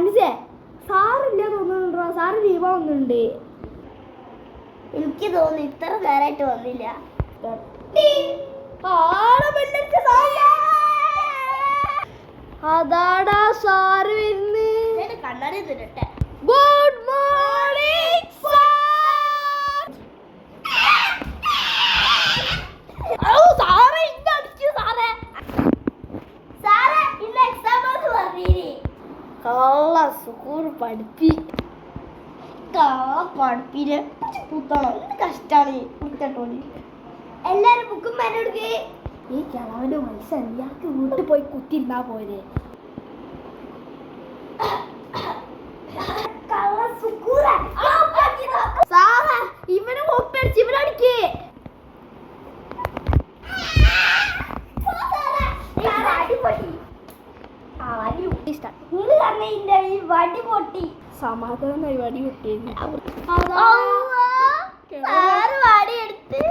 അനിസേ സാറില്ല തോന്നുന്നുണ്ടോ? സാറ് ലീവാ വന്നിട്ടുണ്ട്. എനിക്ക് തോന്നുന്നു ഇത്ര നേരമായിട്ട് വന്നില്ല. അതാടാ സാറ് വരുന്നത്. കണ്ണാടി തരട്ടെ. Good morning sir. സാറേ ഇന്നടിച്ചു സാറേ. സാറേ ഇന്ന് എക്സാം എന്ന് പറഞ്ഞീനി. കള്ള സ്കൂൾ പഠിപ്പിന് പുത്തണം. എന്ത് കഷ്ടാണ് പുത്തട്ടോളി. എല്ലാരും ബുക്കും മരടുക്കേ. ഈ കിളവന്റെ മത്സരം ഇയാൾക്ക് വീട്ടിൽ പോയി കുത്തിരുന്നാ പോരെ. സാറേ ഇവന് ഒപ്പടിച്ച് ഇവനടിക്കേ. വടി പൊട്ടി. സമാധാനമായി വടി പൊട്ടിയത്. വടി എടുത്ത്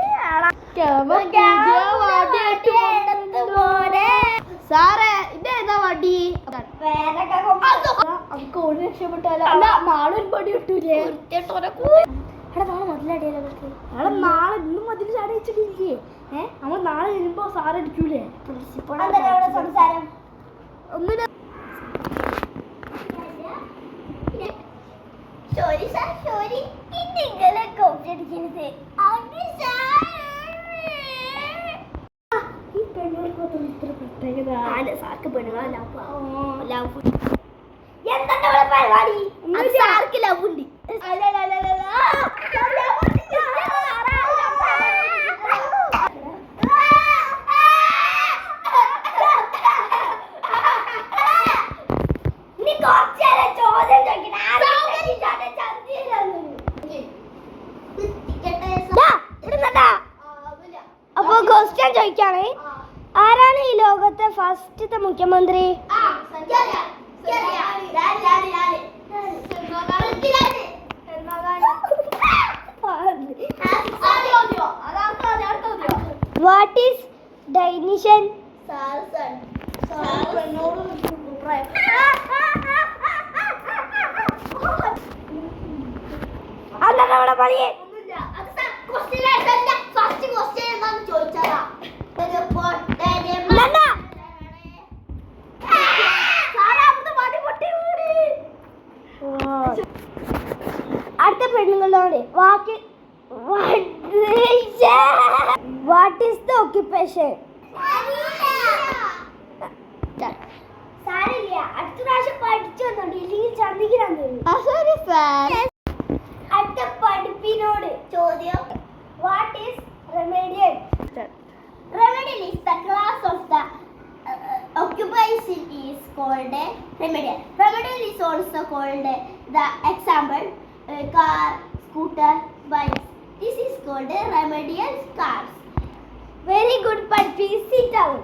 സാറേ ഇതേതാ വടി? നമുക്ക് ഒരു രക്ഷപ്പെട്ടാലോ? നാളെ ഒരു പടി കിട്ടൂലേ? നാളെ മതിലടിയാലോ? നാളെ ഇന്നും മതിൽ ചാടി വെച്ചിട്ടില്ലേ? നമ്മൾ നാളെ വരുമ്പോ സാറടിക്കൂലേ? സംസാരം ഒന്നില്ല. Sorry sir sorry. നിങ്ങളെ കോപ്പി അടിക്കരുത്. ഈ പെണ്ണുകൾക്ക് ഇത്ര പ്രത്യേകത. സാർക്ക് പെണ്ണുങ്ങളെ എന്താണ് പരിപാടി? സാർക്ക് ലവ് ഉണ്ട്. അപ്പൊ ക്വസ്റ്റ്യൻ ചോദിക്കാണ്. ആരാണ് ഈ ലോകത്തെ ഫസ്റ്റത്തെ മുഖ്യമന്ത്രി? What is ഡൈനിഷൻ? അന്നവിടെ പറയേ. അടുത്ത പെണ്ണുങ്ങളോട് വാട്ട് ഈസ് ദ ഓക്യുപ്പേഷൻ? അടുത്ത പ്രാവശ്യം പഠിച്ചു വന്നോണ്ട് ഇല്ലെങ്കിൽ ചന്ദിക്കാൻ അടുത്ത പഠിപ്പിനോട് ചോദ്യം. What is remedial? Remedial is the class of the occupation is called remedial. Remedial is also called the example car, scooter, bikes. This is called remedial cars. Very good. പഠിപ്പി. Sit down.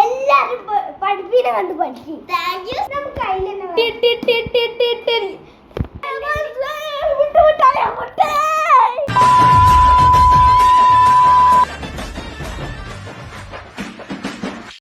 എല്ലാരും പഠിപ്പിനെ കണ്ട് പഠിക്കും. Thank you. നമുക്ക് കയ്യിലെന്നെ വിട്ടു